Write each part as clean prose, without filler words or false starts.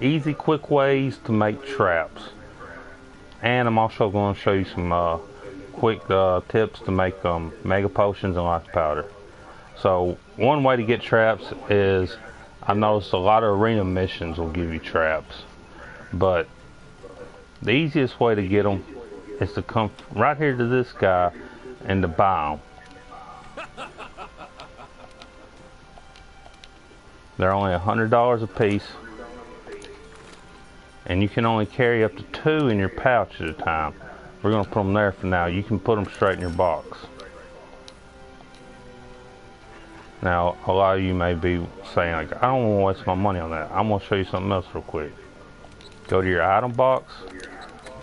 easy, quick ways to make traps. And I'm also going to show you some quick tips to make mega potions and lots powder. So one way to get traps is, I've noticed a lot of arena missions will give you traps, but the easiest way to get them is to come right here to this guy and to buy them. They're only $100 a piece, and you can only carry up to 2 in your pouch at a time. We're going to put them there for now. You can put them straight in your box. Now, a lot of you may be saying, like, I don't want to waste my money on that. I'm going to show you something else real quick. Go to your item box,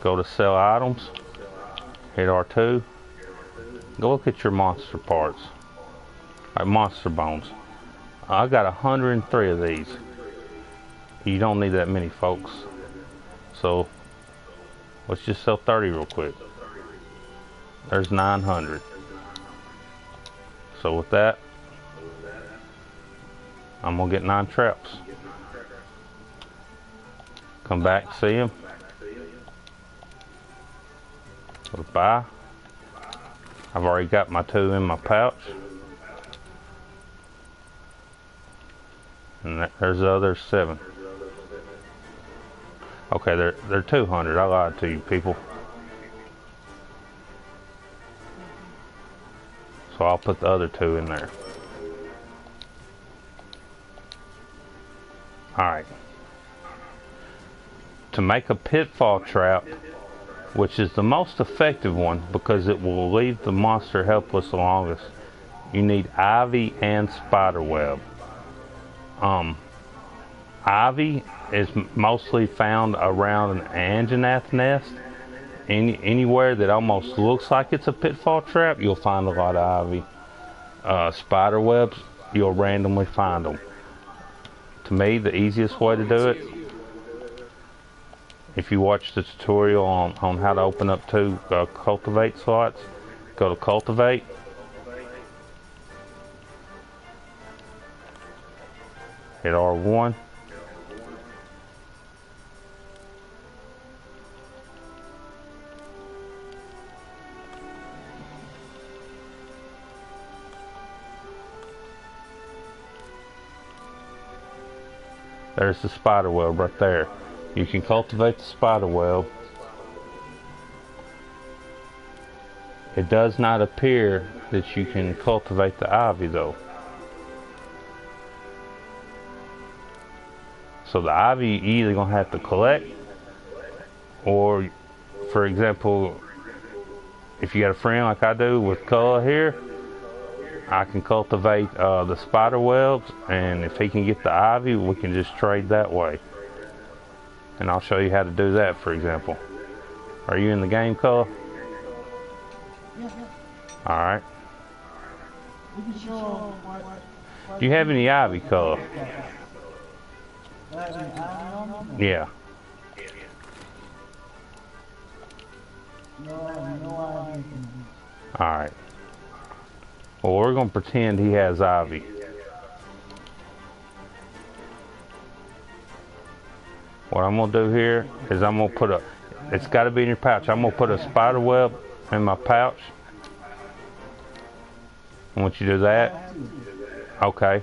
go to sell items, hit R2, go look at your monster parts, like monster bones. I got 103 of these. You don't need that many, folks. So let's just sell 30 real quick. There's 900. So with that, I'm gonna get 9 traps. Come back, see them. Go to buy. I've already got my 2 in my pouch. And there's the other 7. Okay, they're 200. I lied to you people. So I'll put the other 2 in there. Alright. To make a pitfall trap, which is the most effective one because it will leave the monster helpless the longest, you need ivy and spider web. Ivy is mostly found around an Anjanath nest. Anywhere that almost looks like it's a pitfall trap, you'll find a lot of ivy. Spider webs, you'll randomly find them. To me, the easiest way to do it, if you watch the tutorial on how to open up 2 cultivate slots, go to cultivate. Hit R1. There's the spider web right there. You can cultivate the spider web. It does not appear that you can cultivate the ivy though. So the ivy you either gonna have to collect, or for example, if you got a friend like I do with Cullah here, I can cultivate the spider webs, and if he can get the ivy, we can just trade that way. And I'll show you how to do that, for example. Are you in the game, Cullah? Yeah. Alright. Do you have any ivy, Cullah? Yeah. Alright. Well, we're going to pretend he has ivy. What I'm going to do here is I'm going to put it's got to be in your pouch. I'm going to put a spider web in my pouch. Once you do that, okay.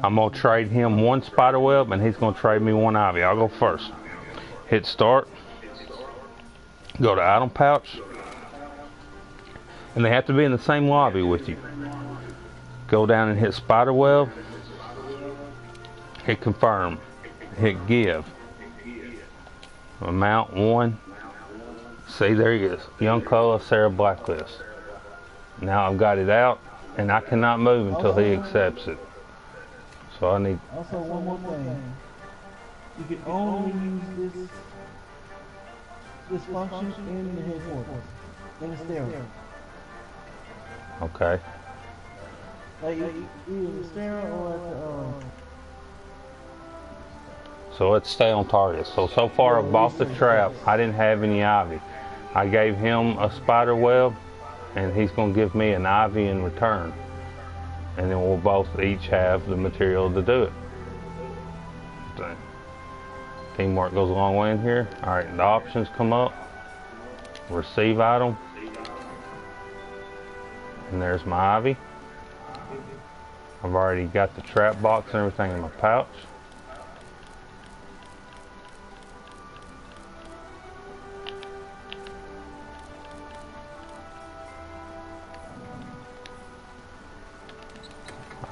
I'm going to trade him 1 spider web and he's going to trade me 1 ivy. I'll go first. Hit start. Go to item pouch. And they have to be in the same lobby with you. Go down and hit spider web. Hit confirm. Hit give. Amount 1. See, there he is. Young Cullah, Sarah Blacklist. Now I've got it out and I cannot move until he accepts it. So I need... Also, one more thing. You can only use this function in the headquarters. In the stairwell. Okay. Like either the stairwell or at the So let's stay on target. So far I bought the trap. I didn't have any ivy. I gave him a spider web and he's going to give me an ivy in return. And then we'll both each have the material to do it. thing. Teamwork goes a long way in here. Alright, the options come up. Receive item. And there's my ivy. I've already got the trap box and everything in my pouch.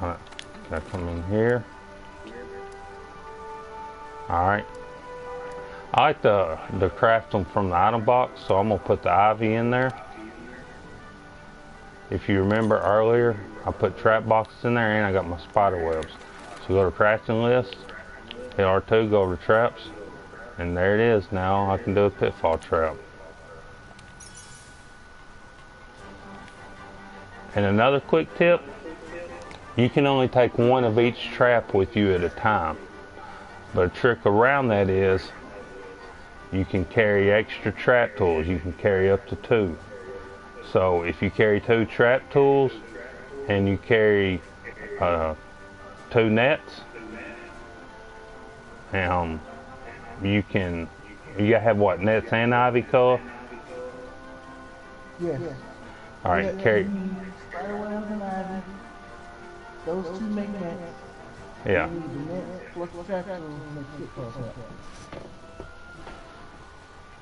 Alright, gotta come in here. Alright. I like to craft them from the item box, so I'm gonna put the ivy in there. If you remember earlier, I put trap boxes in there and I got my spider webs. So go to crafting list, hit R2, go over to traps, and there it is. Now I can do a pitfall trap. And another quick tip, you can only take one of each trap with you at a time. But a trick around that is, you can carry extra trap tools. You can carry up to 2. So if you carry 2 trap tools and you carry 2 nets, you gotta have what, nets and ivy color? Yes. All right, Yeah, carry. Spider webs and ivy. Those 2 make nets. Yeah. You need the nets plus trap tools to make pitfall traps.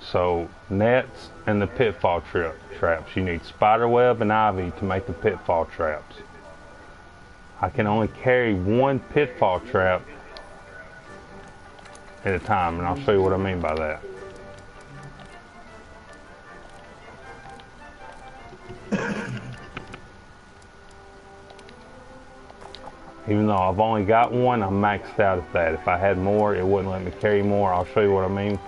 So nets and the pitfall traps. You need spider web and ivy to make the pitfall traps. I can only carry 1 pitfall trap at a time, and I'll show you what I mean by that. Even though I've only got 1, I'm maxed out at that. If I had more, it wouldn't let me carry more. I'll show you what I mean.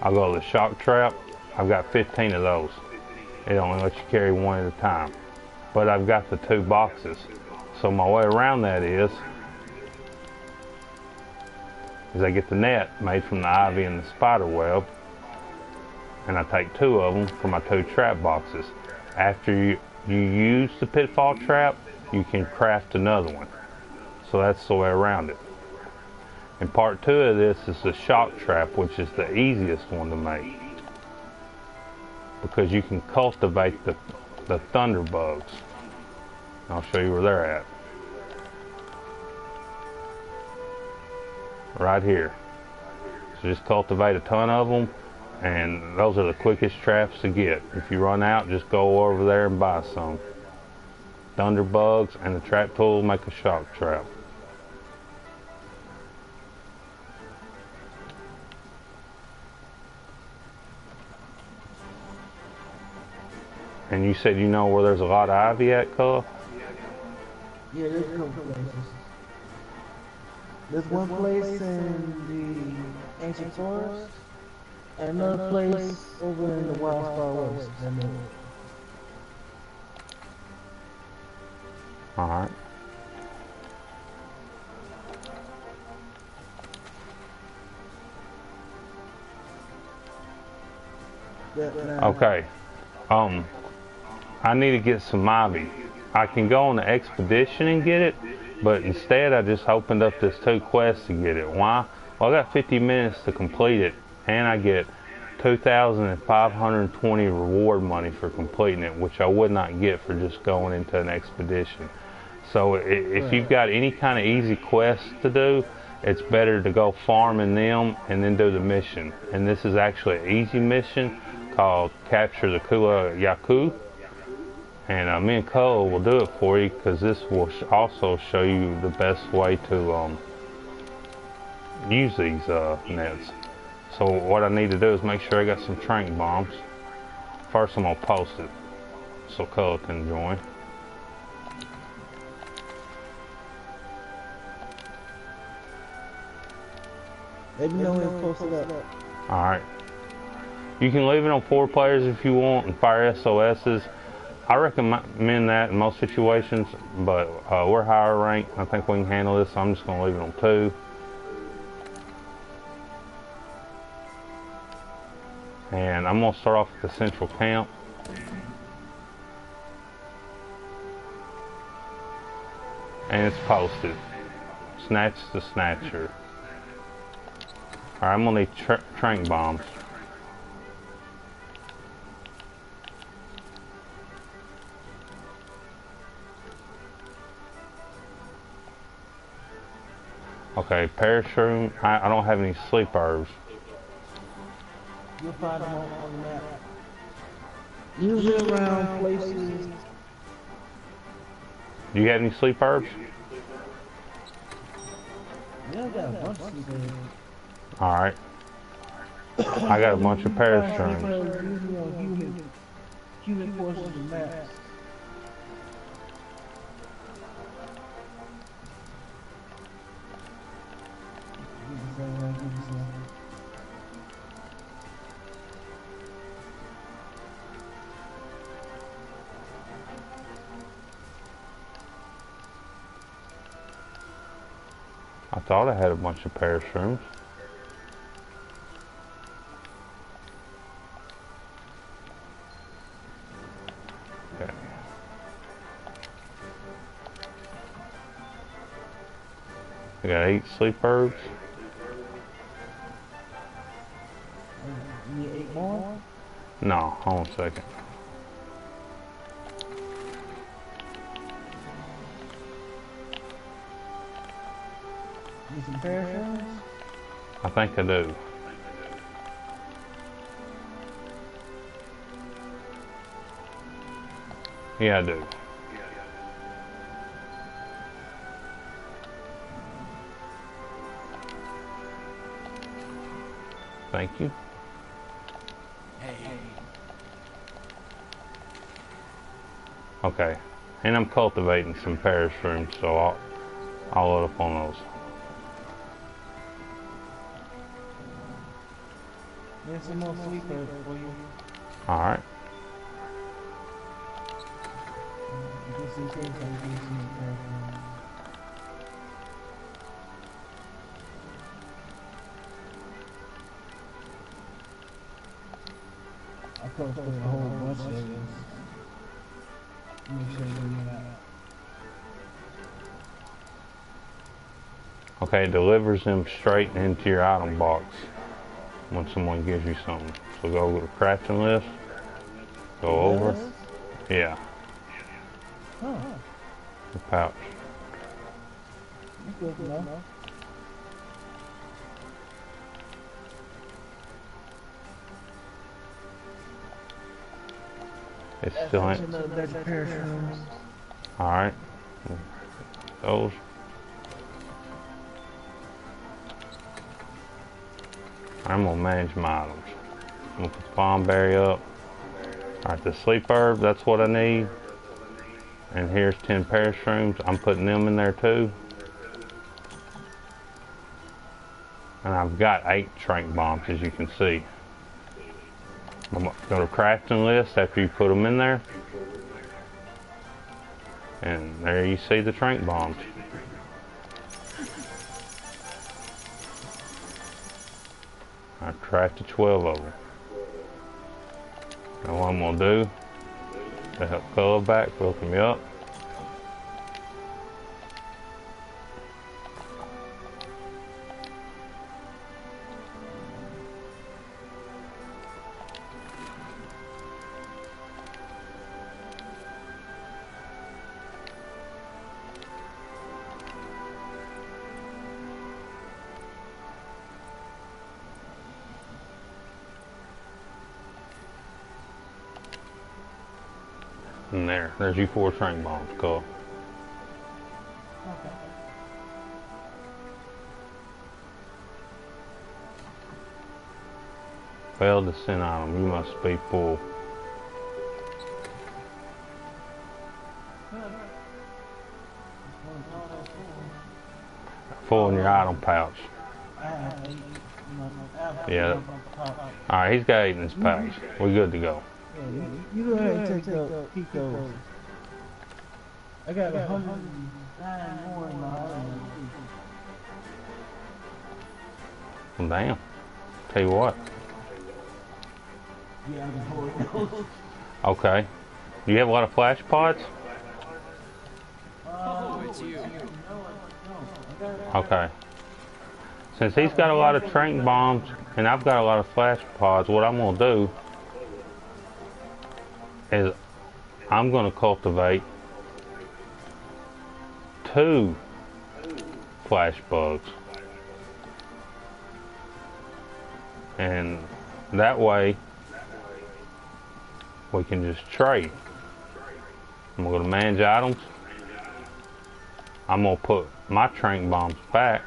I'll go to the shock trap. I've got 15 of those. It only lets you carry 1 at a time. But I've got the 2 boxes. So my way around that is I get the net made from the ivy and the spider web, and I take 2 of them for my 2 trap boxes. After you use the pitfall trap, you can craft another one. So that's the way around it. And part 2 of this is the shock trap, which is the easiest one to make, because you can cultivate the thunder bugs. I'll show you where they're at. Right here. So just cultivate a ton of them, and those are the quickest traps to get. If you run out, just go over there and buy some. Thunder bugs and the trap tool make a shock trap. And you said you know where there's a lot of ivy at, Cub? Yeah, there's a couple places. There's one place in the ancient forest, and another place over in the wild far west. Alright. Okay. I need to get some ivy. I can go on the expedition and get it, but instead I just opened up this 2 quests to get it. Why? Well, I got 50 minutes to complete it, and I get 2,520 reward money for completing it, which I would not get for just going into an expedition. So if you've got any kind of easy quests to do, it's better to go farming them and then do the mission. And this is actually an easy mission called Capture the Kula Yaku. And me and Cole will do it for you, because this will also show you the best way to use these nets. So what I need to do is make sure I got some trank bombs. First I'm going to post it so Cole can join. Let me know when it's posted up. Alright. You can leave it on 4 players if you want and fire SOSs. I recommend that in most situations, but we're higher ranked. I think we can handle this, so I'm just going to leave it on 2. And I'm going to start off at the central camp. And it's posted. Snatch the Snatcher. Alright, I'm gonna need trank bombs. Okay, parachute. I don't have any sleep herbs. You'll find them on the map. Usually around places. Do you have any sleep herbs? Yeah, I got a bunch of sleep herbs. Alright. I got a bunch of parachutes. Usually on human portions of maps. I thought I had a bunch of parachutes. Okay. I got 8 sleep herbs. You need 8 more? No, hold on a second. Need some parachutes? I think I do. Yeah, I do. Thank you. Okay, and I'm cultivating some parachutes, so I'll load up on those. There's some more sleep herbs for you. Alright. Just in case I give some parachutes. I put a whole bunch of these. Make sure you're not. Okay, it delivers them straight into your item box when someone gives you something. So go to the crafting list, go over. Yeah, Huh. the pouch. That's good to know. It's still ain't. Another batch of parachutes. Alright. Those. I'm gonna manage my items. I'm gonna put the bomb berry up. Alright, the sleep herb, that's what I need. And here's 10 parachutes. I'm putting them in there too. And I've got 8 trank bombs, as you can see. I'm gonna go to crafting list after you put them in there. And there you see the trank bombs. I crafted 12 of them. Now what I'm gonna do to help color back, filter me up. And there's you 4 trank bombs, cool. Okay. Failed to send item, you must be full. Full in your item pouch. I have 8. Yeah. Alright, he's got 8 in his pouch. We're good to go. Yeah, you go ahead and keep those. I got 109 more in my item. Well, damn. Tell you what. Yeah, I can hold those. Okay. Do you have a lot of flash pods? Oh, it's you. Okay. Since he's got a lot of trank bombs and I've got a lot of flash pods, what I'm going to do is I'm going to cultivate 2 flash bugs. And that way we can just trade. I'm going to manage items. I'm going to put my trank bombs back.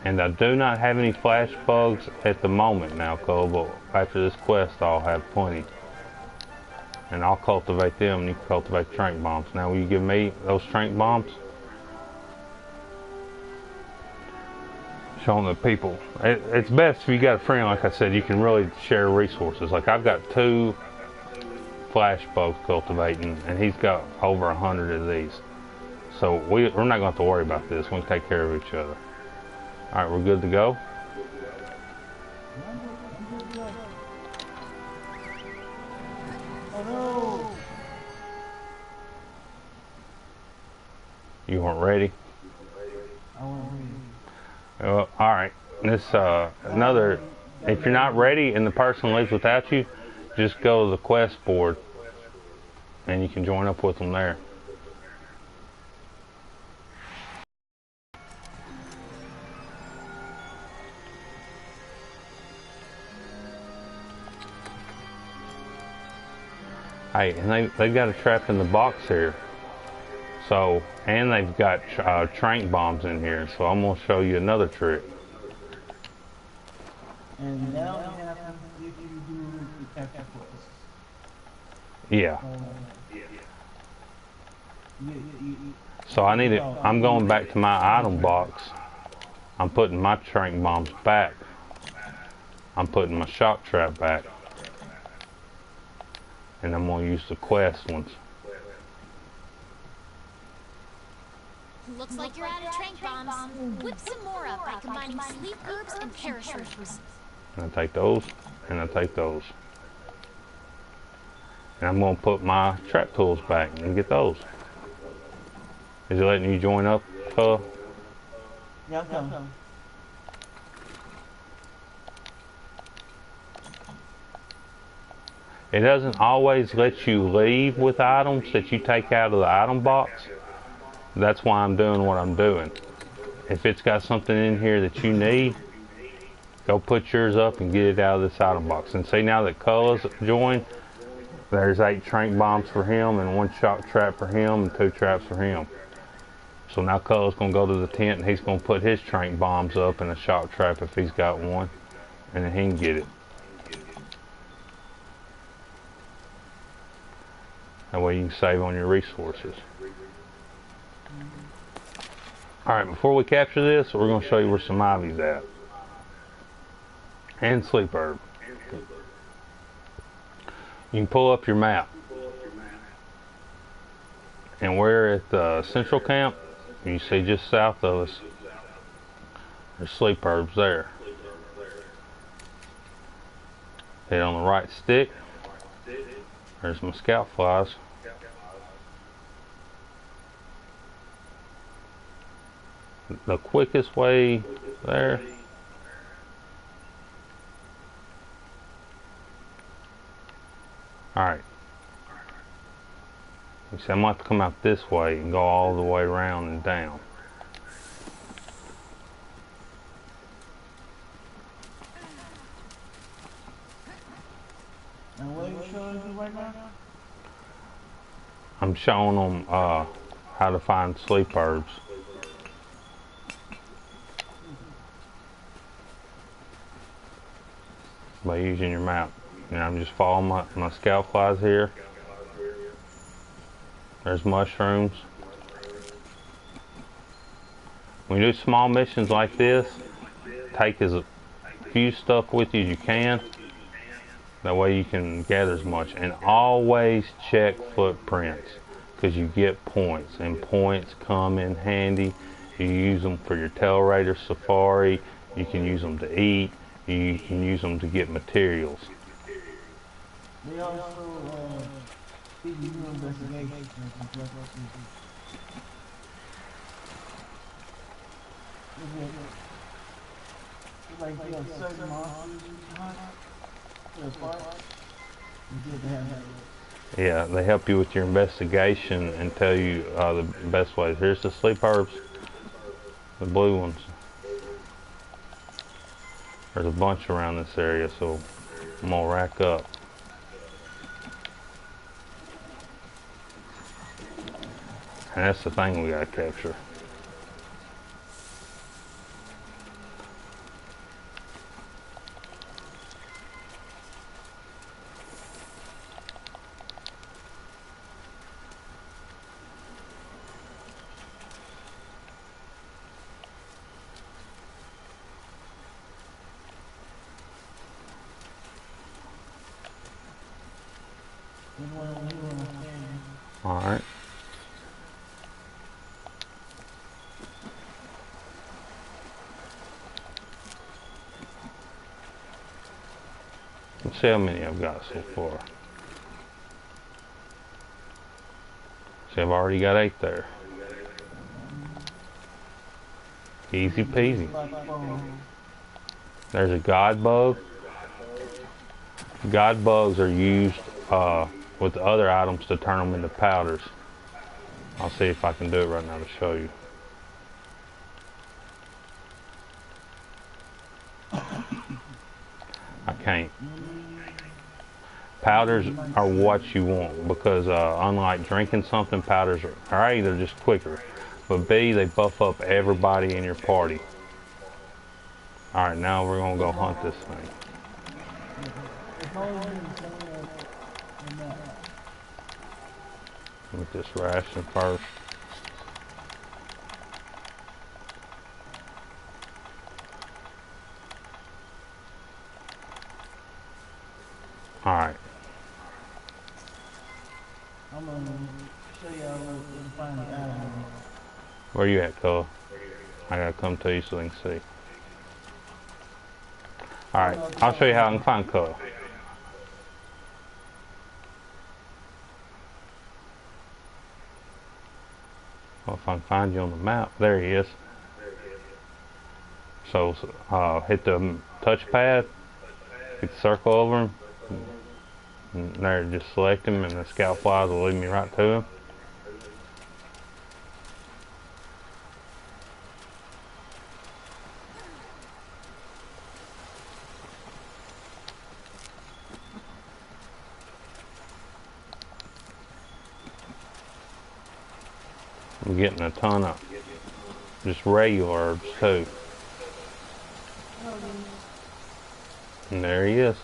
And I do not have any flash bugs at the moment now, Cole, but after this quest I'll have plenty. And I'll cultivate them and you can cultivate trank bombs. Now will you give me those trank bombs? Showing the people. It's best if you got a friend, like I said, you can really share resources. Like I've got 2 flash bugs cultivating and he's got over 100 of these. So we're not going to have to worry about this. We can take care of each other. Alright, we're good to go. Oh no! You weren't ready? I wasn't ready. Alright, this another, if you're not ready and the person leaves without you, just go to the quest board and you can join up with them there. Hey, and they've got a trap in the box here. So, and they've got trank bombs in here, so I'm going to show you another trick. And now it happens if you do the capture quest. Yeah. You, So I need it, I'm going back to my item box. I'm putting my trank bombs back. I'm putting my shock trap back. And I'm going to use the quest ones. Looks like you're out of trank bombs. Whip some more up by combining sleep herbs and parachutes. And I take those, and I take those. And I'm going to put my trap tools back and get those. Is it letting you join up, fella? yeah, I'm coming. It doesn't always let you leave with items that you take out of the item box. That's why I'm doing what I'm doing. If it's got something in here that you need, go put yours up and get it out of this item box. And see, now that Culler's joined, there's 8 trank bombs for him and 1 shock trap for him and 2 traps for him. So now Culler's going to go to the tent and he's going to put his trank bombs up and a shock trap if he's got one, and then he can get it. That way you can save on your resources. Alright, before we capture this, we're going to show you where some ivy's at. And sleep herb. You can pull up your map. And we're at the central camp. You see just south of us, there's sleep herbs there. Hit on the right stick. There's my scout flies. The quickest way there. Alright. You see, I'm going to have to come out this way and go all the way around and down. And what are you showing me right now? I'm showing them how to find sleep herbs. By using your map. And I'm just following my scout flies here. There's mushrooms. When you do small missions like this, take as few stuff with you as you can. That way you can gather as much. And always check footprints, because you get points, and points come in handy. You use them for your Tail Raider Safari. You can use them to eat. You can use them to get materials. They also you do investigation. It's like you have certain monsters you can hunt for the park. You get to have Yeah, they help you with your investigation and tell you the best ways. Here's the sleep herbs, the blue ones. There's a bunch around this area, so I'm gonna rack up. And that's the thing we gotta capture. Alright. Let's see how many I've got so far. See, I've already got 8 there. Easy peasy. There's a god bug. God bugs are used with other items to turn them into powders. I'll see if I can do it right now to show you. I can't. Powders are what you want because unlike drinking something, powders are A, they're just quicker, but B, they buff up everybody in your party. Alright, now we're gonna go hunt this thing. With this ration first. Alright. I'm gonna show y'all where to find the island. Where you at, Cole? I gotta come to you so they can see. Alright, I'll show you how I can find Cole. Well, if I can find you on the map, there he is. So, hit the touchpad, hit the circle over him, and there, just select him, and the scout flies will lead me right to him. I'm getting a ton of just regular herbs too. And there he is.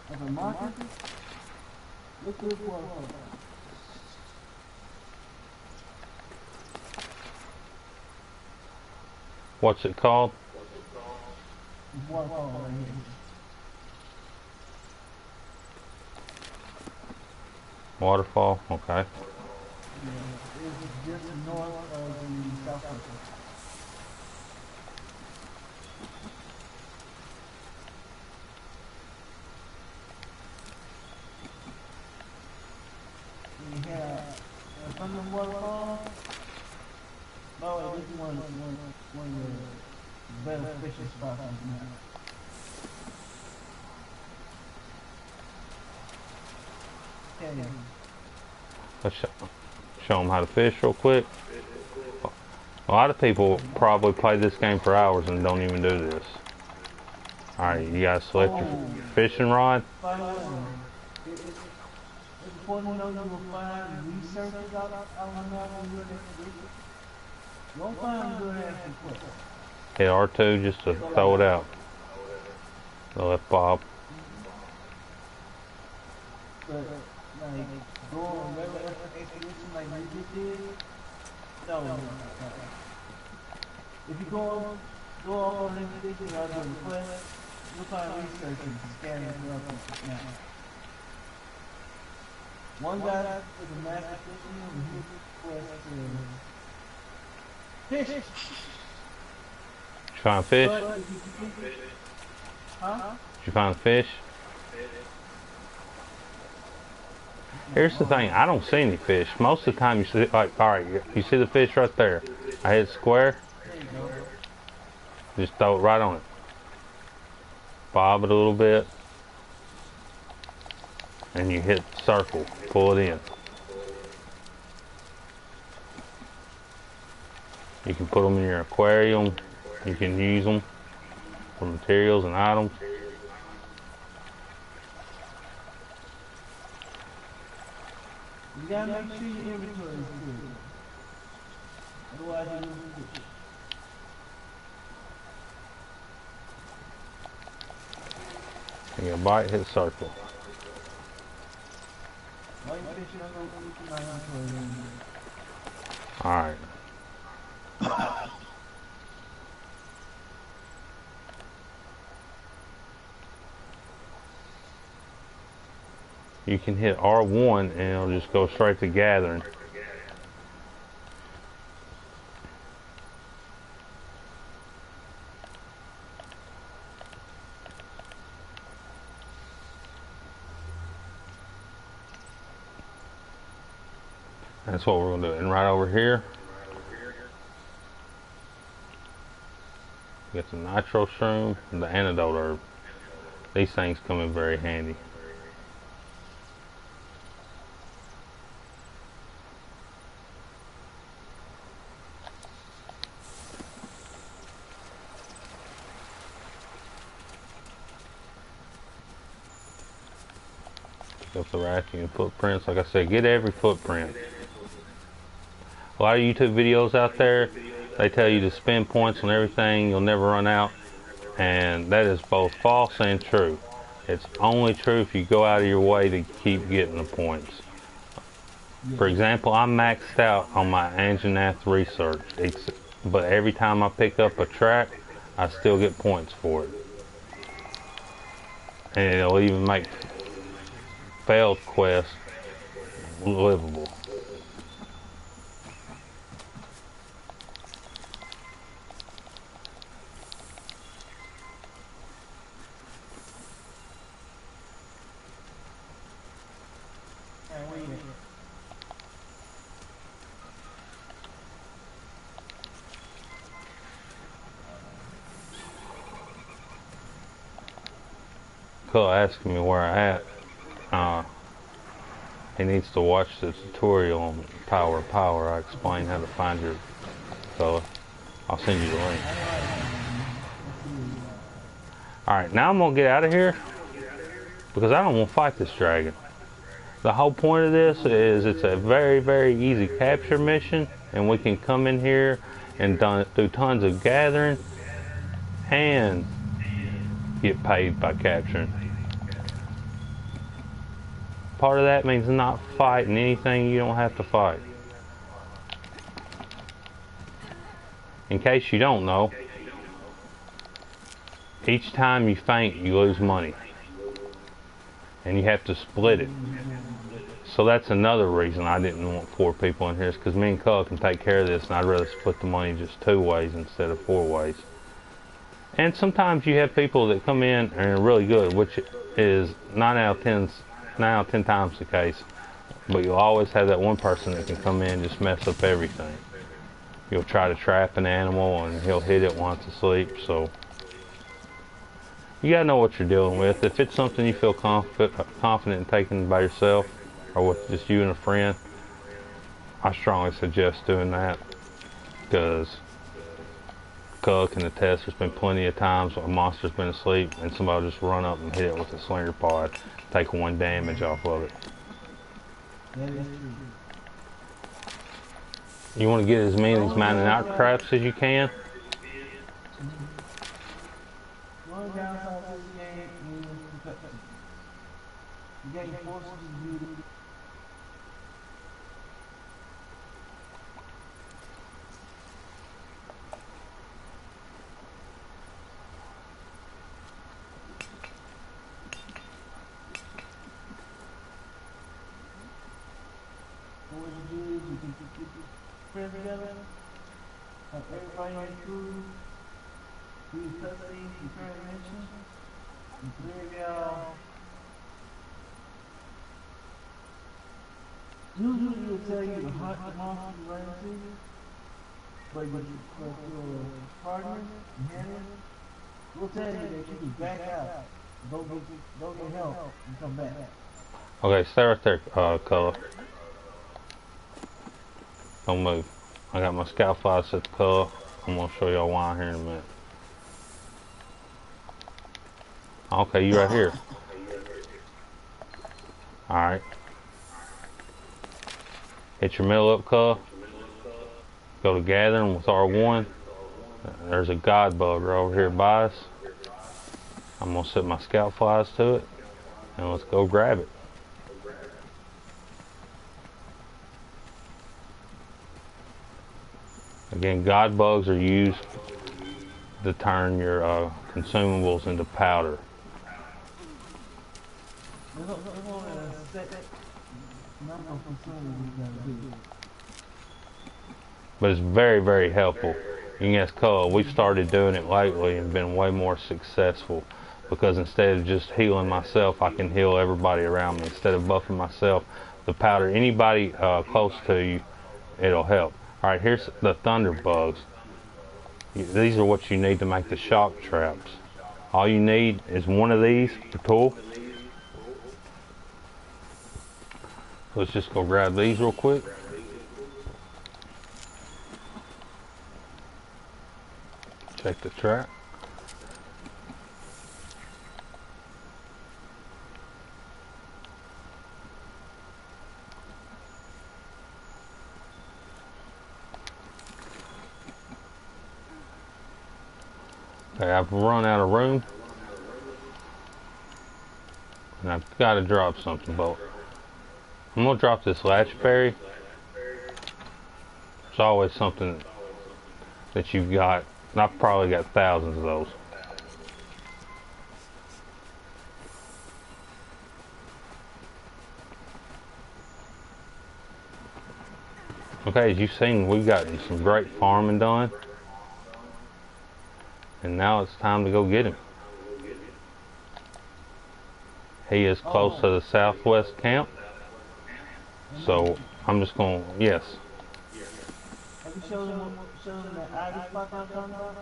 As a marker, look for What's it called? waterfall right here. Waterfall, okay. Yeah, it's just north of the south country. We have from the waterfall. Oh, this is one of the better fishing spots on the map. Okay. Let's show them how to fish real quick. A lot of people probably play this game for hours and don't even do this. Alright, you guys select your fishing rod. It's important to know you will find researchers out on the map where they won't find good action quick. Hit R2 just to throw it out. The left bob. But like go on regular expedition like we just did, no. If you go on an expedition rather than a quest, you'll find researchers scanning throughout the map. One guy is a master fisherman and his quest Fish. You find fish? But, Did huh? you find fish? Here's the thing, I don't see any fish. Most of the time you see, like, alright, you see the fish right there. I hit square, There you go. just throw it right on it. Bob it a little bit. And you hit circle, pull it in. You can put them in your aquarium. You can use them for materials and items. You gotta make sure your inventory is good. Otherwise you lose fish. You get a bite, hit circle. While you're fishing, I'm gonna keep my inventory in there. Alright. You can hit R1 and it'll just go straight to gathering. That's what we're going to do. And right over here, get the nitro shroom and the antidote herb. These things come in very handy. Pick up the vacuum footprints. Like I said, get every footprint. A lot of YouTube videos out there, they tell you to spend points on everything, you'll never run out. And that is both false and true. It's only true if you go out of your way to keep getting the points. For example, I'm maxed out on my Anjanath research, but every time I pick up a track, I still get points for it. And it'll even make failed quests livable. Cole asking me where I at. He needs to watch the tutorial on Power of Power. I explain how to find your color. I'll send you the link. Alright, now I'm going to get out of here because I don't want to fight this dragon. The whole point of this is it's a very, very easy capture mission, and we can come in here and do tons of gathering and get paid by capturing. Part of that means not fighting anything you don't have to fight. In case you don't know, each time you faint you lose money. And you have to split it. So that's another reason I didn't want 4 people in here, is because me and Cub can take care of this, and I'd rather split the money just 2 ways instead of 4 ways. And sometimes you have people that come in and are really good, which is 9 out of 10 times the case. But you'll always have that one person that can come in and just mess up everything. You'll try to trap an animal and he'll hit it while it's asleep. So you gotta know what you're dealing with. If it's something you feel confident in taking by yourself or with just you and a friend, I strongly suggest doing that, because Cug can attest there's been plenty of times when a monster's been asleep and somebody will just run up and hit it with a slinger pod, take 1 damage off of it. That is true. You want to get as many of these mining out craps as you can. One downside to this game is the cutscene. The game forces you to do what you do is you can get your friends together, everybody in the crew, who's custody, you currently mentioned, and three of y'all. Usually it'll tell you to hunt the monster you run into, but your partner, Hannah, will tell you that you can back out, go get help, and come back. Okay, stay right there, Color. Don't move. I got my scout fly set to color. I'm gonna show y'all why here in a minute. Okay, you right here. Alright. Hit your middle up, color. Go to gathering with R1. There's a god bug right over here by us. I'm gonna set my scout flies to it, and let's go grab it. Again, god bugs are used to turn your consumables into powder. There's only a set number of consumables you gotta do. But it's very, very helpful. You can ask Cole, we've started doing it lately and been way more successful because instead of just healing myself, I can heal everybody around me. Instead of buffing myself, the powder, anybody close to you, it'll help. Alright, here's the thunder bugs. These are what you need to make the shock traps. All you need is one of these, the tool. Let's just go grab these real quick. Check the trap. Okay, I've run out of room. And I've got to drop something, but I'm going to drop this latchberry. It's always something that you've got. And I've probably got thousands of those. Okay, as you've seen, we've gotten some great farming done. And now it's time to go get him. He is close to the southwest camp. So I'm just going, yes. Have you showed them that ivy spot I'm talking about?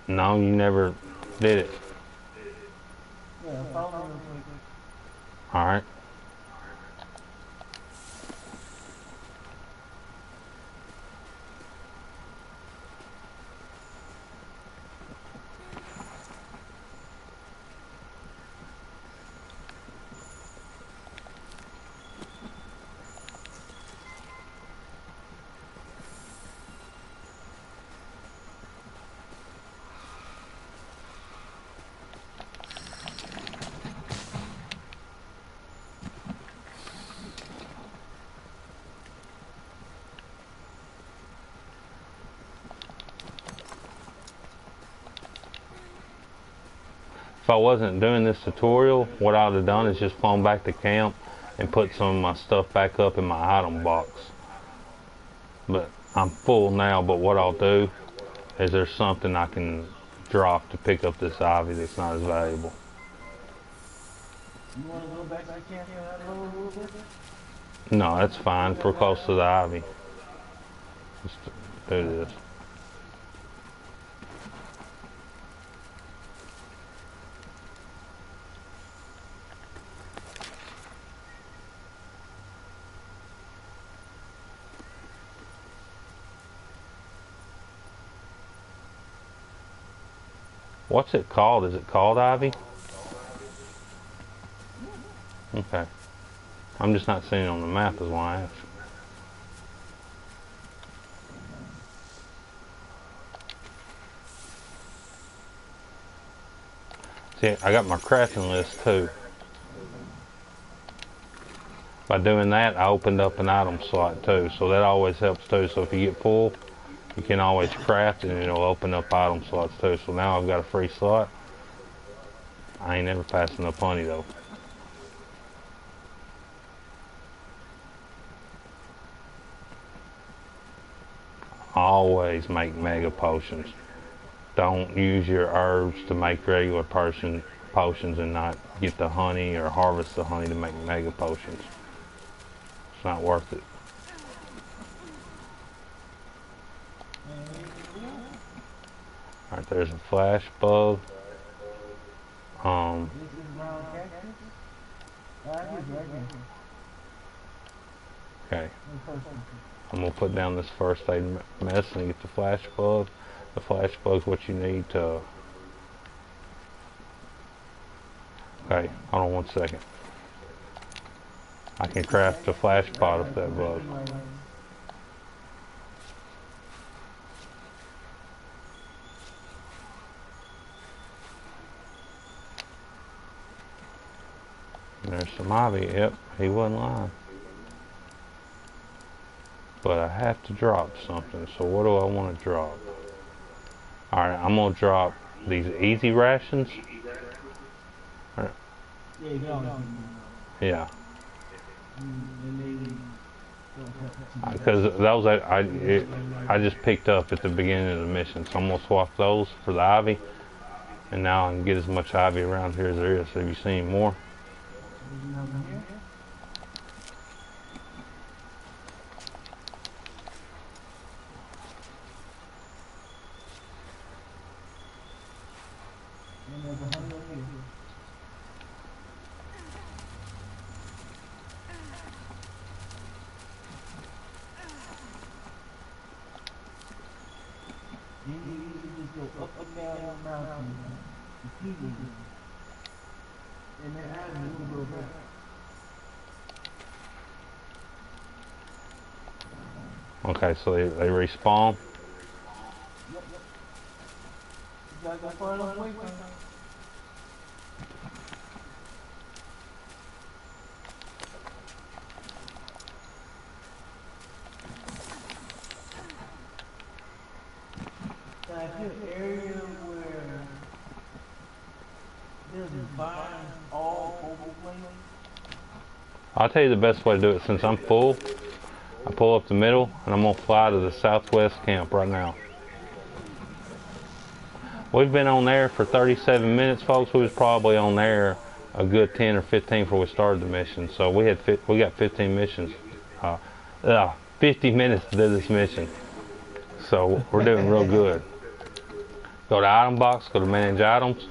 No, you never did it. Yeah, follow me real quick. Alright. If I wasn't doing this tutorial, what I would have done is just flown back to camp and put some of my stuff back up in my item box. But I'm full now, but what I'll do is there's something I can drop to pick up this ivy that's not as valuable. You want to go back to the camp and unload a little bit? No, that's fine. We're close to the ivy. Let's do this. What's it called? Is it called ivy? Okay. I'm just not seeing it on the map is why I asked. See, I got my crafting list too. By doing that, I opened up an item slot too, so that always helps too. So if you get full, you can always craft and it'll open up item slots too. So now I've got a free slot. I ain't never passing up honey though. always make mega potions. Don't use your herbs to make regular potions and not get the honey or harvest the honey to make mega potions. It's not worth it. Alright, there's a flash bug. This is brown cactus. I get right here. Okay. The first one. I'm gonna put down this first aid medicine and get the flash bug. The flash bug's what you need to. Okay, hold on 1 second. I can craft a flash pot of that bug. There's some ivy. Yep, he wasn't lying. But I have to drop something. So what do I want to drop? Alright, I'm going to drop these easy rations. Right. Yeah. Because those I just picked up at the beginning of the mission. So I'm going to swap those for the ivy. And now I can get as much ivy around here as there is. Have you seen more? You just go up and down the mountain, repeatedly, and then add a little bit. Okay, so they respawn. Yep. You gotta go far enough away from them. I feel an area where there's vines all over the place. I'll tell you the best way to do it. Since I'm full, I pull up the middle and I'm going to fly to the southwest camp right now. We've been on there for 37 minutes, folks. We was probably on there a good 10 or 15 before we started the mission. So we got 15 missions. 50 minutes to do this mission. So we're doing real good. Go to item box, go to manage items,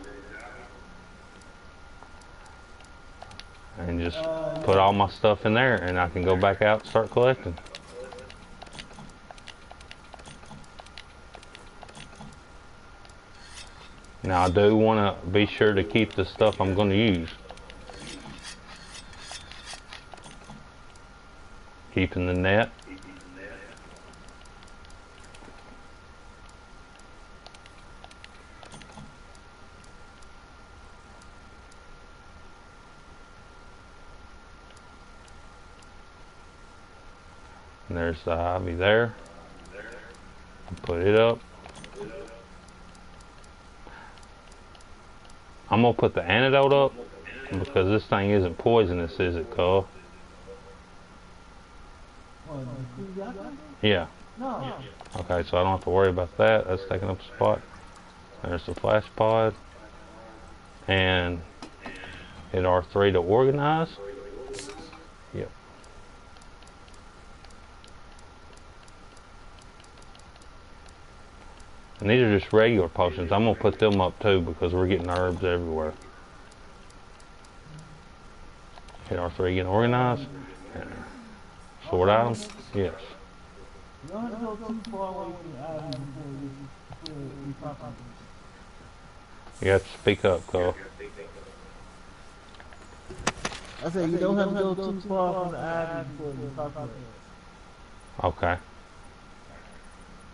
and just put all my stuff in there, and I can go back out and start collecting. Now I do want to be sure to keep the stuff I'm going to use. Keeping the net. And there's the ivy there. Put it up. I'm gonna put the antidote up because this thing isn't poisonous, is it, Carl? Yeah. No. Okay, so I don't have to worry about that. That's taking up a spot. There's the flash pod. And hit R3 to organize. Yep. And these are just regular potions. I'm going to put them up too because we're getting herbs everywhere. Hit R3, get organized. Sort items? Yes. You don't have to go too far away from the items before you pop up. You have to speak up, Carl. I said you don't have to go too far from the items before you pop up. Okay.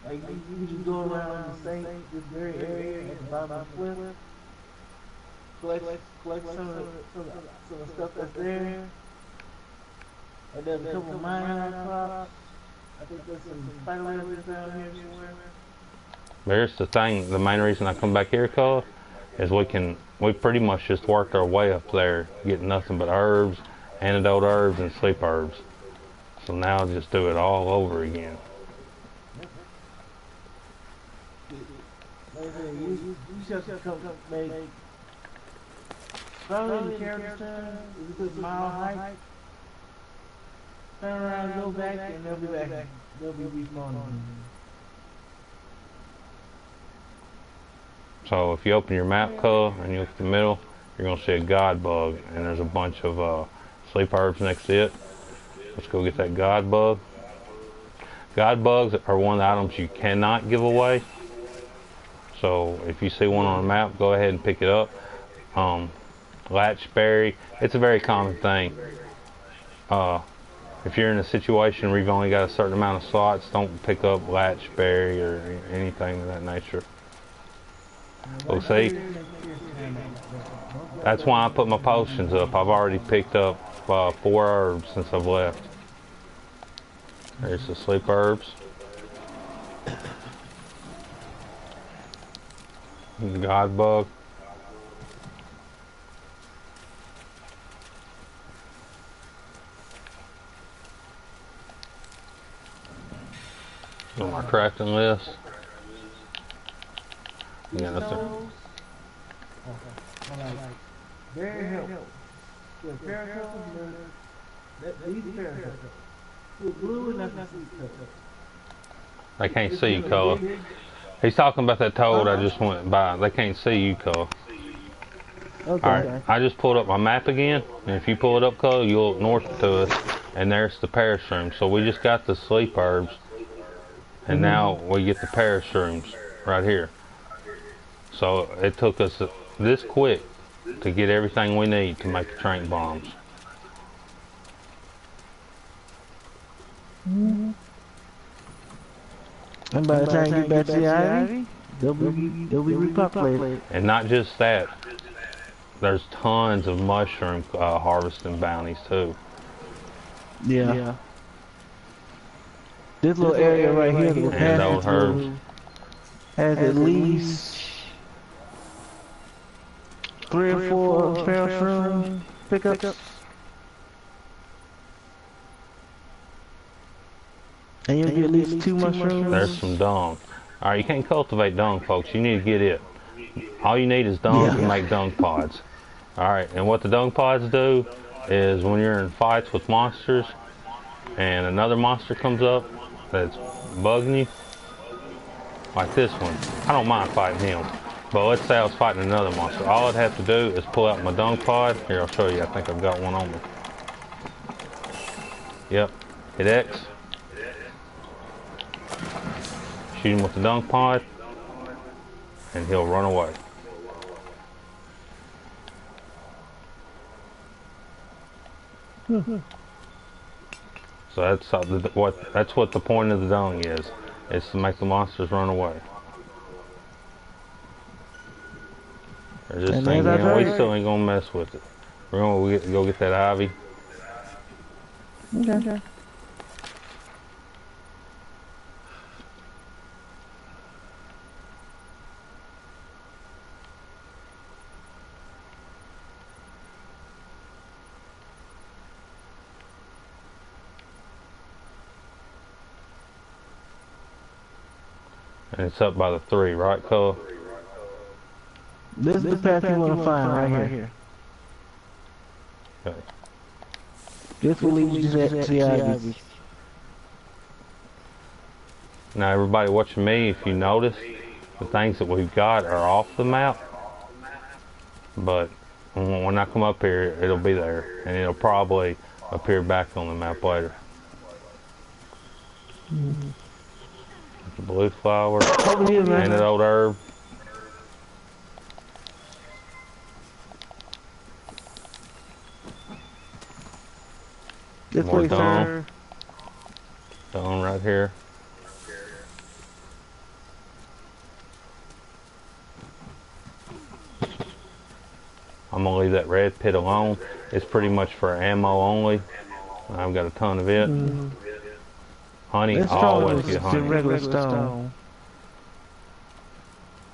Like you just go around the same, this very area at the bottom of the cliff, collect some of the stuff that's there. And there's a couple of mining crops. I think there's some spiderwebs down here somewhere. There's the thing, the main reason I come back here, Carl, is we pretty much just worked our way up there, getting nothing but herbs, antidote herbs, and sleep herbs. So now just do it all over again. you just come make probably the character's turn. If you put mile height, turn around, go back, and they'll be back. They'll be respawning. So if you open your map color and you look at the middle, you're gonna see a god bug, and there's a bunch of sleep herbs next to it. Let's go get that god bug. God bugs are one of the items you cannot give away. So if you see one on the map, go ahead and pick it up. Latchberry, it's a very common thing. If you're in a situation where you've only got a certain amount of slots, don't pick up latchberry or anything of that nature. Well, see, that's why I put my potions up. I've already picked up 4 herbs since I've left. There's the sleep herbs. God bug. On my crafting list. Yeah, that's it. Very helpful. The paratroopers, these paratroopers. Blue enough to see color. They can't see you, color. He's talking about that toad I just went by. They can't see you, color. Okay. Alright, I just pulled up my map again, and if you pull it up, color, you'll look north to us, and there's the parashrooms. So we just got the sleep herbs, and now we get the parashrooms right here. So it took us this quick to get everything we need to make the trank bombs. And by the time you get back to the ivy, they'll be repopulated. And not just that, there's tons of mushroom harvesting bounties too. Yeah. This little area right here, the And those herbs. has at least 3 or 4 parashroom pickups. And you'll get at least 2 mushrooms. There's some dung. Alright, you can't cultivate dung, folks. You need to get it. All you need is dung to make dung pods. Alright, and what the dung pods do is when you're in fights with monsters and another monster comes up that's bugging you, like this one. I don't mind fighting him, but let's say I was fighting another monster. All I'd have to do is pull out my dung pod. Here, I'll show you. I think I've got one on me. Yep, hit X. Shoot him with the dung pod, and he'll run away. So that's what the point of the dung is to make the monsters run away. They're just thinking, we still ain't gonna mess with it. We're gonna go get that ivy. Okay. And it's up by the 3, right, Cole? This is the path you want to find right here. Okay. This will lead you to the ivy. Now everybody watching me, if you notice, the things that we've got are off the map. But when I come up here, it'll be there. And it'll probably appear back on the map later. The blue flower, and that old herb. More dung. Dung right here. I'm gonna leave that red pit alone. It's pretty much for ammo only. I've got a ton of it. Honey, always get honey. Regular stone.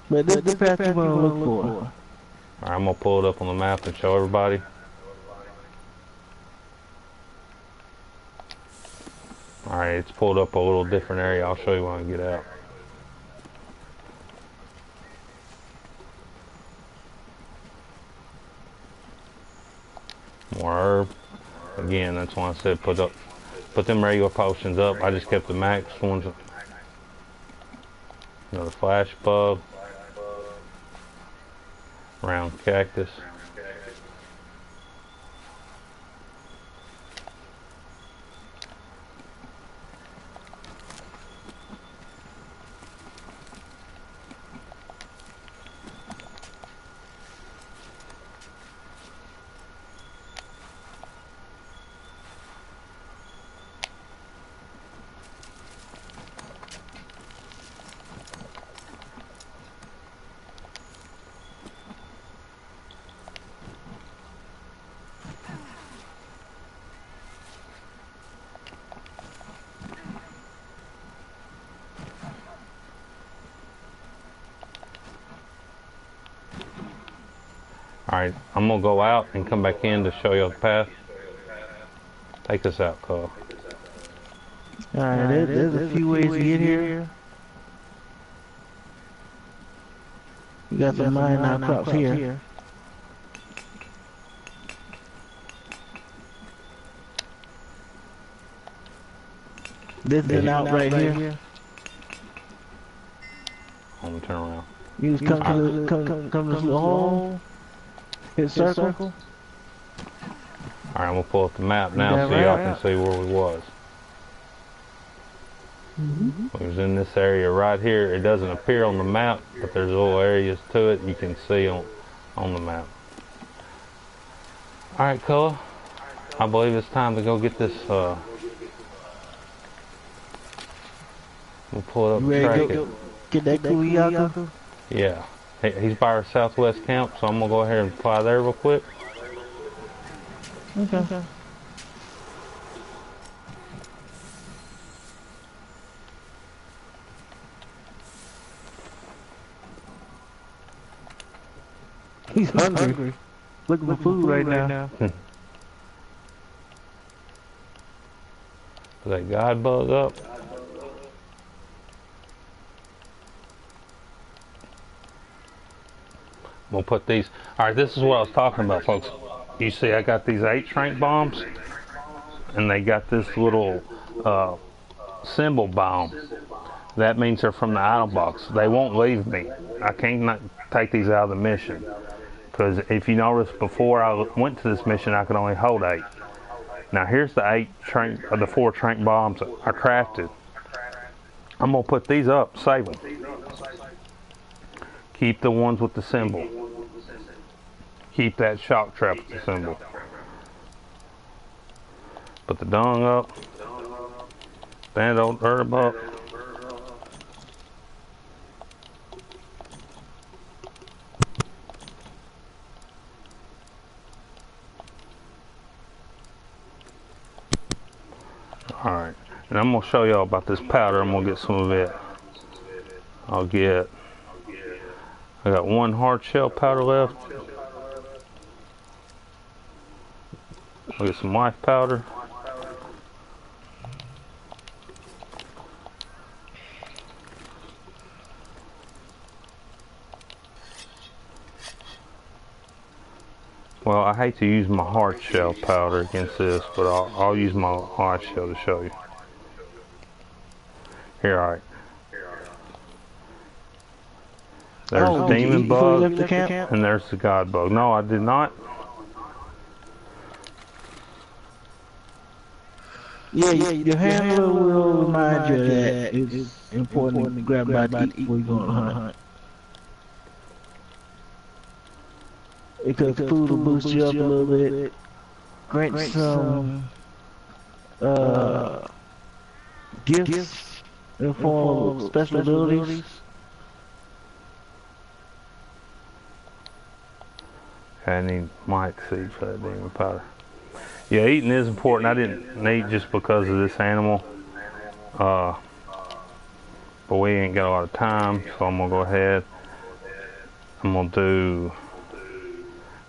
But this is the path you want to look for. Alright, I'm gonna pull it up on the map and show everybody. Alright, it's pulled up a little different area. I'll show you when I get out. more herb. Again, that's why I said put them regular potions up. I just kept the max ones. Another flash bulb. Round cactus. Alright, I'm gonna go out and come back in to show you the path. Take us out, Carl. Alright, there's a few ways to get here. You got some mine outcrops here. This is an out right here. I'm gonna turn around. You just come to this little hole. Hit circle. Alright, I'm gonna pull up the map now so y'all can see where we was. We was in this area right here. It doesn't appear on the map, but there's little areas to it you can see on the map. Alright, Cullah. I believe it's time to go get this, we'll pull it up and track it. Get that Kuyaku? Yeah. He's by our southwest camp, so I'm gonna go ahead and fly there real quick. Okay. He's hungry. Looking for food right now. Is that guide bug up? We'll put these. Alright, this is what I was talking about, folks. You see, I got these 8 shrink bombs, and they got this little symbol bomb. That means they're from the idol box. They won't leave me. I can't not take these out of the mission. Because if you notice, before I went to this mission, I could only hold 8. Now here's the 4 shrink bombs I crafted. I'm gonna put these up, save them. Keep the ones with the symbol. Keep that shock trap with the symbol. Put the dung up. Stand old herb up. Alright, and I'm going to show y'all about this powder. I'm going to get some of it. I got 1 hard shell powder left. I'll get some life powder. Well, I hate to use my hard shell powder against this, but I'll use my life shell to show you. Here, alright. There's demon bug, and there's the god bug. No, I did not. Yeah, your handler will remind you that it's important to grab by to eat before you go on a hunt. Because food will boost you up a little bit. Grant some gifts in the form of special abilities. I need Mike seed for that demon powder. Yeah, eating is important. I didn't eat just because of this animal. But we ain't got a lot of time, so I'm gonna go ahead. I'm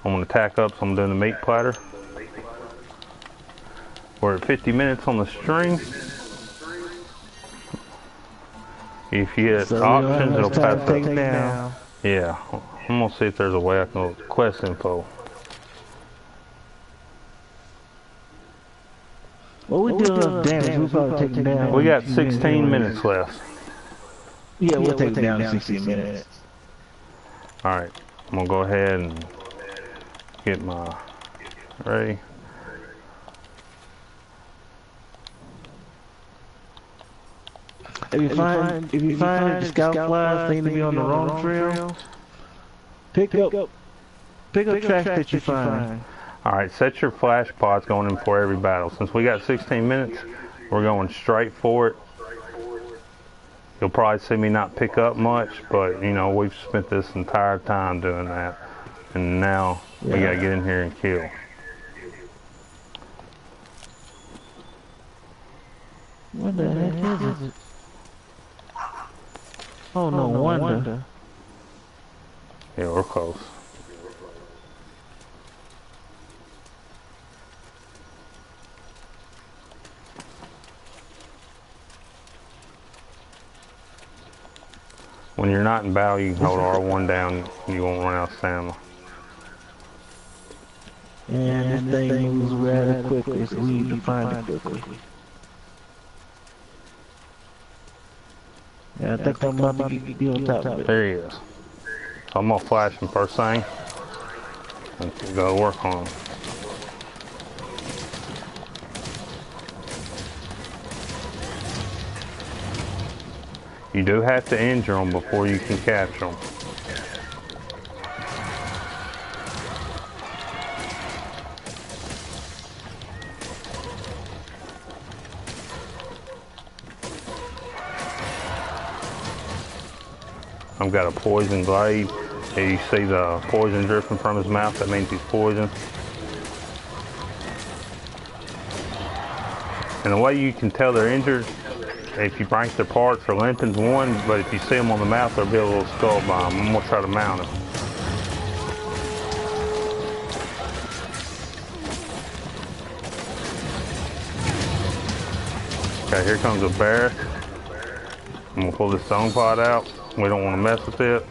gonna tack up, so I'm doing the meat platter. We're at 50 minutes on the string. If you get options, it'll pass up. Yeah, I'm gonna see if there's a way I can look quest info. Well, we do enough damage. We'll probably take him down. We got 16 minutes left. Yeah, we'll take him down in 16 minutes. Alright, I'm gonna go ahead and get my ready. If you find the scout flies seem to be on the wrong trail, pick up tracks that you find. Alright, set your flash pods going in for every battle. Since we got 16 minutes, we're going straight for it. You'll probably see me not pick up much, but you know, we've spent this entire time doing that. And now we gotta get in here and kill. What the heck is it? Oh, no wonder. Yeah, we're close. When you're not in battle, you can hold R1 down and you won't run out of stamina. And this thing moves rather quickly, so we need to find it quickly. Yeah, I think I'm about to be on top of it. There he is. So I'm gonna flash him first thing and go to work on him. You do have to injure them before you can capture them. I've got a poison glaive. Here you see the poison dripping from his mouth. That means he's poisoned. And the way you can tell they're injured, if you break their parts or limping's one, but if you see them on the mouth, there'll be a little skull bomb. I'm gonna try to mount him. Okay, here comes a barrack. I'm gonna pull this stone pot out. We don't want to mess with it.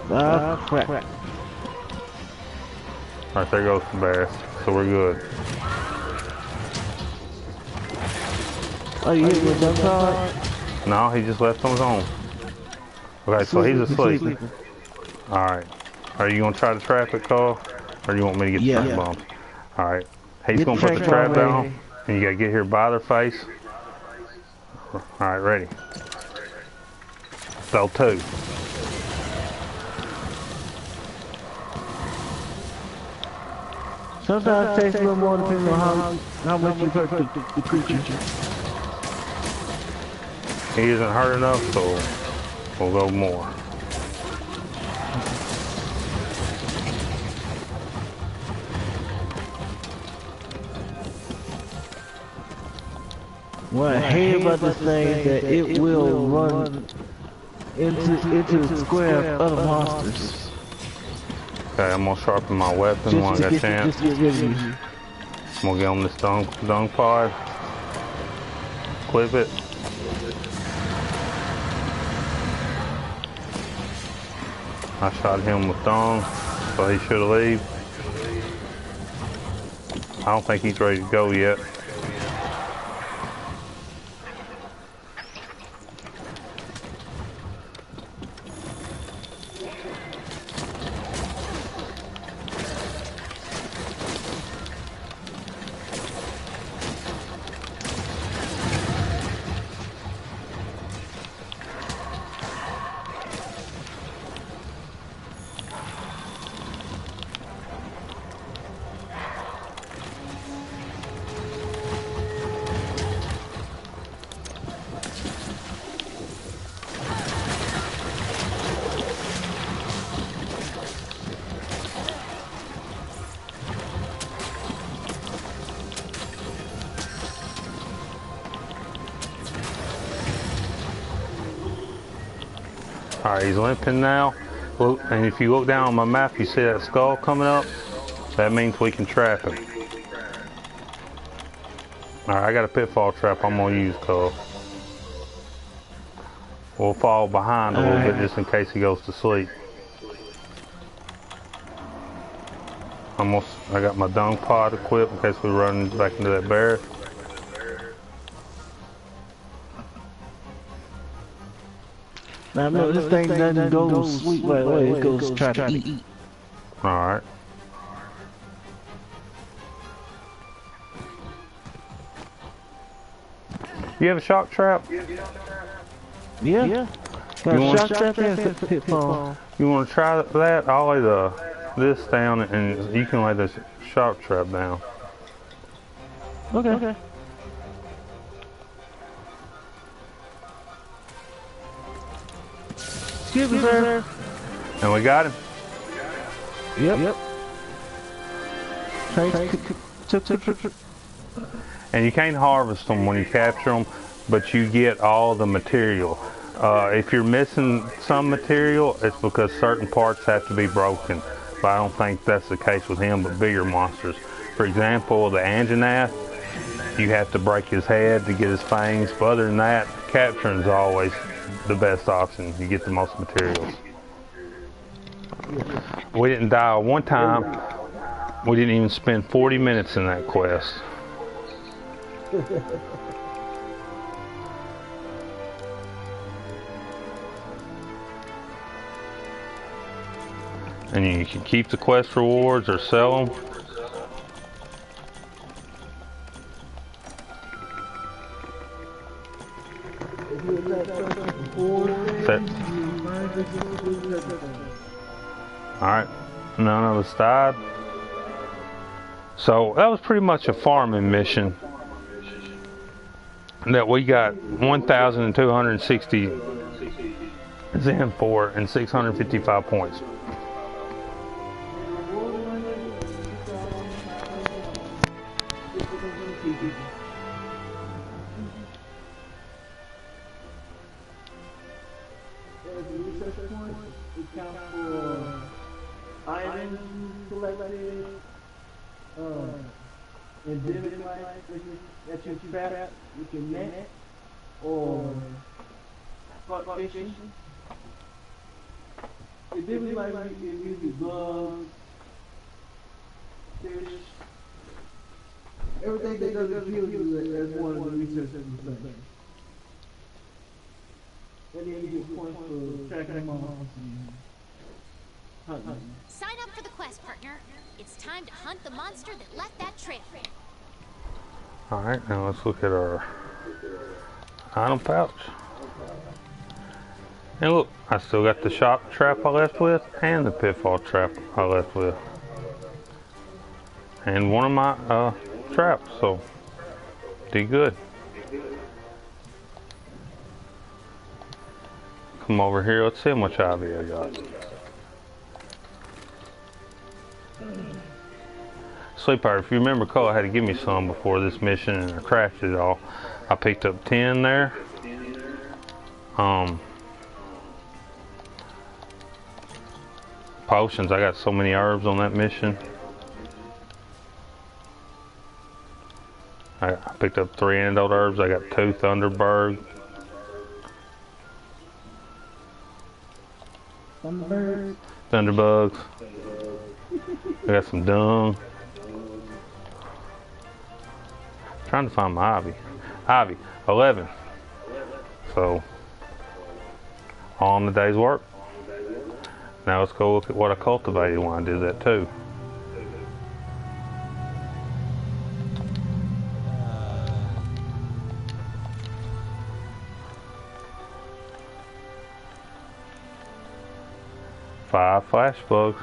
Crap. Alright, there goes the barrack. So we're good. Oh, you hit with that card? No, he just left on his own. Okay, so he's asleep. Alright. Are you gonna try to trap it, Carl? Or you want me to get the trap bombs? Alright. He's gonna put the trap down, and you gotta get here by their face. Alright, ready. Throw two. Sometimes it takes a little more depending on how much you hurt the creature. He isn't hurt enough, so we'll go more. What I hate about this thing is that it will run into the square of other monsters. Okay, I'm gonna sharpen my weapon when I got a chance. Just get rid of you. I'm gonna get on this dung pod. Clip it. I shot him with dung, so he should leave. I don't think he's ready to go yet. Alright, he's limping now. Look, and if you look down on my map, you see that skull coming up? That means we can trap him. Alright, I got a pitfall trap I'm gonna use, Cole. We'll fall behind a little bit just in case he goes to sleep. I got my dung pod equipped in case we run back into that bear. Now remember, this thing doesn't go sleep right away. It goes try to eat. Alright. You have a shock trap? Yeah. Got shock trap and pitfall. You want to try that? I'll lay this down and you can lay this shock trap down. Okay. Excuse me, sir. And we got him. Yep. And you can't harvest them when you capture them, but you get all the material. If you're missing some material, it's because certain parts have to be broken. But I don't think that's the case with him, but bigger monsters. For example, the Anjanath, you have to break his head to get his fangs. But other than that, capturing is always the best option. You get the most materials. We didn't die one time. We didn't even spend 40 minutes in that quest. And you can keep the quest rewards or sell them. Alright, none of us died. So that was pretty much a farming mission that we got 1,260 Zen for and 655 points. You can net or spot fishing. It did like you can use the bugs, fish, everything that doesn't kill you as one of the research things. And then you get points for tracking them off. Sign up for the quest, partner. It's time to hunt the monster that left that trail. Alright, now let's look at our item pouch. And look, I still got the shock trap I left with and the pitfall trap I left with. And one of my traps, so did good. Come over here, let's see how much ivy I got. Sleeper, if you remember, Cole had to give me some before this mission and I crafted it all. I picked up 10 there. Potions, I got so many herbs on that mission. I picked up 3 antidote herbs. I got 2 Thunderbird. Thunderbugs. I got some dung. Trying to find my ivy. 11. So, all in the day's work. Now let's go look at what I cultivated when I did that too. Five flash bugs.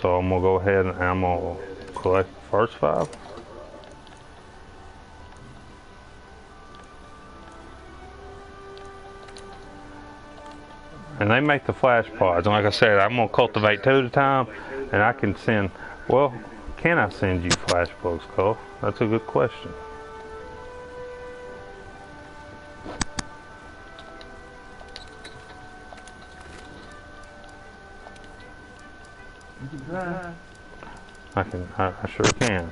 So I'm gonna go ahead and I'm gonna collect the first 5. And they make the flash pods. And like I said, I'm gonna cultivate 2 at a time, and I can send. Well, can I send you flash bugs, Cole? That's a good question. I sure can.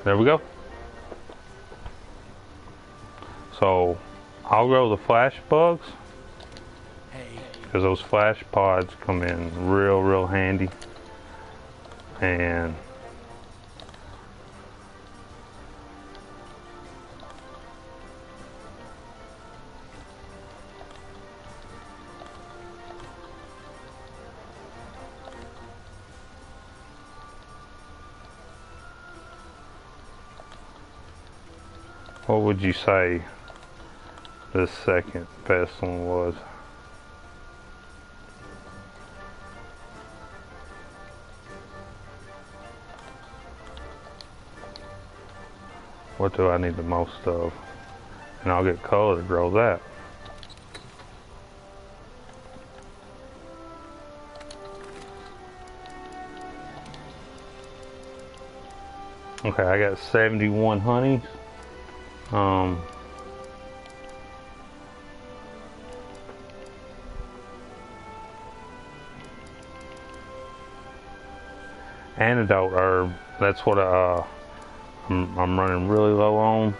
There we go. So I'll grow the flash bugs because those flash pods come in real handy. And what would you say the second best one was? What do I need the most of? And I'll get color to grow that. Okay, I got 71 honeys. Antidote herb, that's what I'm running really low on.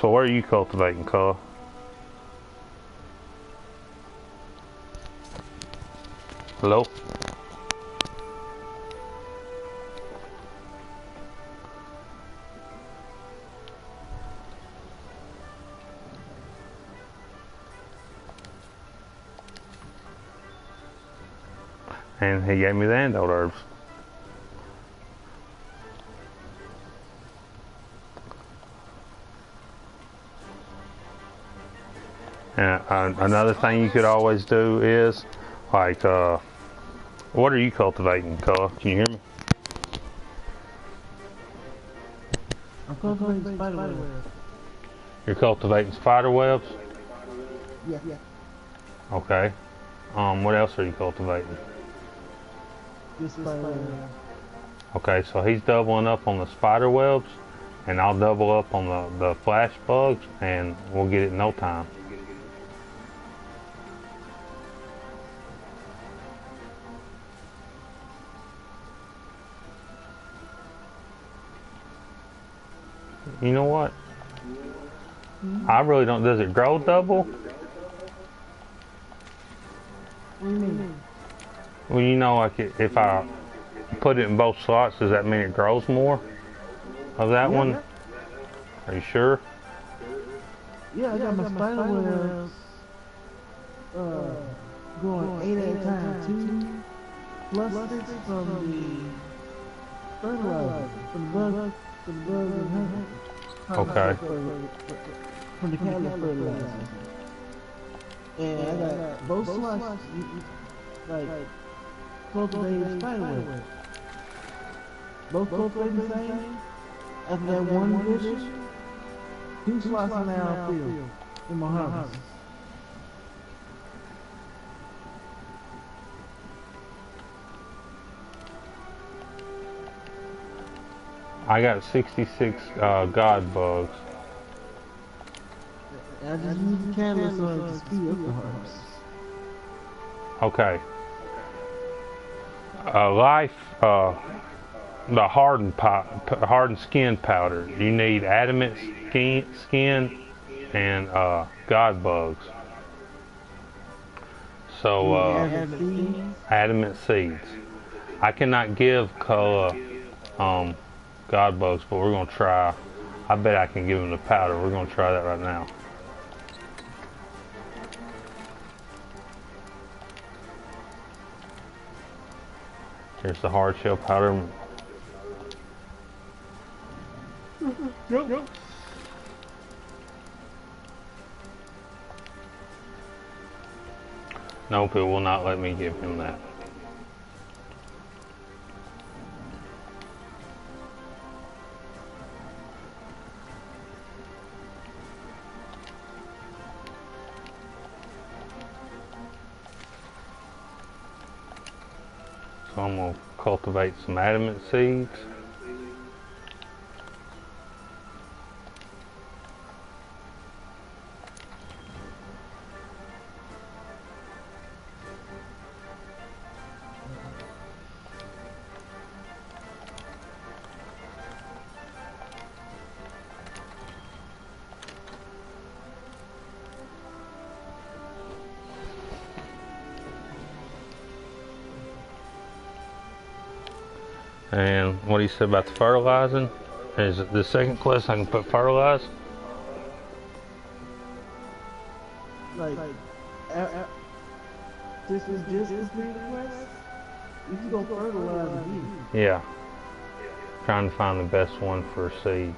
So where are you cultivating, Cole? Hello? And he gave me the antidote herbs. And another thing you could always do is, like, what are you cultivating, Cole? Can you hear me? I'm cultivating spider webs. You're cultivating spider webs? Yeah. Okay. What else are you cultivating? Just spider webs. Okay, so he's doubling up on the spider webs, and I'll double up on the flash bugs, and we'll get it in no time. You know what? I really don't. Does it grow double? What do you mean? Well, you know, like if I put it in both slots, does that mean it grows more of that one? Yeah. Are you sure? Yeah, I got my spider webs going 8 at a time, 2 plus 6 from the fertilizer, from the bugs and honey. Okay. From the catalyst fertilizer. And I got both slots, like, cultivated spider webs. Both cultivated the same. After that one vision, 2 slots are now filled in my harvest. I got 66 god bugs. I just use the catalyst to speed up the harvest. Okay. The hardened skin powder. You need adamant skin and god bugs. So adamant seeds. I cannot give Koa god bugs, but we're gonna try. I bet I can give him the powder. We're gonna try that right now. Here's the hard shell powder. Nope, it will not let me give him that. So I'm going to cultivate some adamant seeds. And what he said about the fertilizing is the second quest I can put fertilize. Like, this is just complete quest. You can go fertilize again. Yeah. Trying to find the best one for seeds.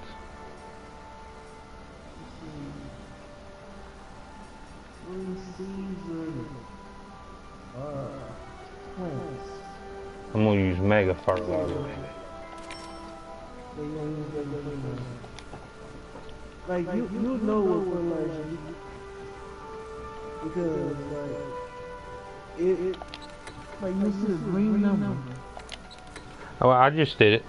Plants. I'm gonna use mega fertilizer. Like you know what fertilizer because like you see the green number. Oh, I just did it.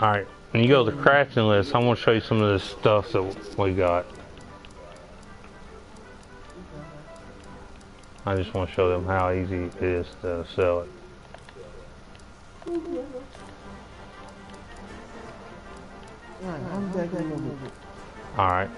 Alright, when you go to the crafting list, I'm gonna show you some of the stuff that we got. I just want to show them how easy it is to sell it. Alright.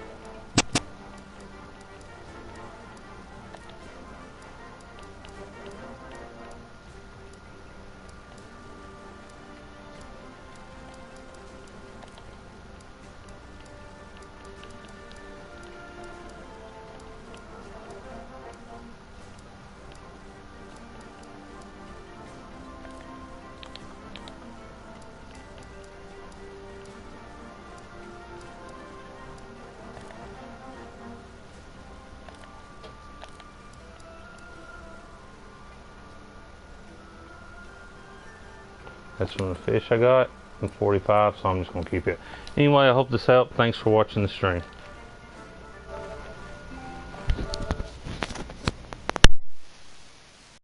That's from the fish I got. I'm 45, so I'm just going to keep it. Anyway, I hope this helped. Thanks for watching the stream.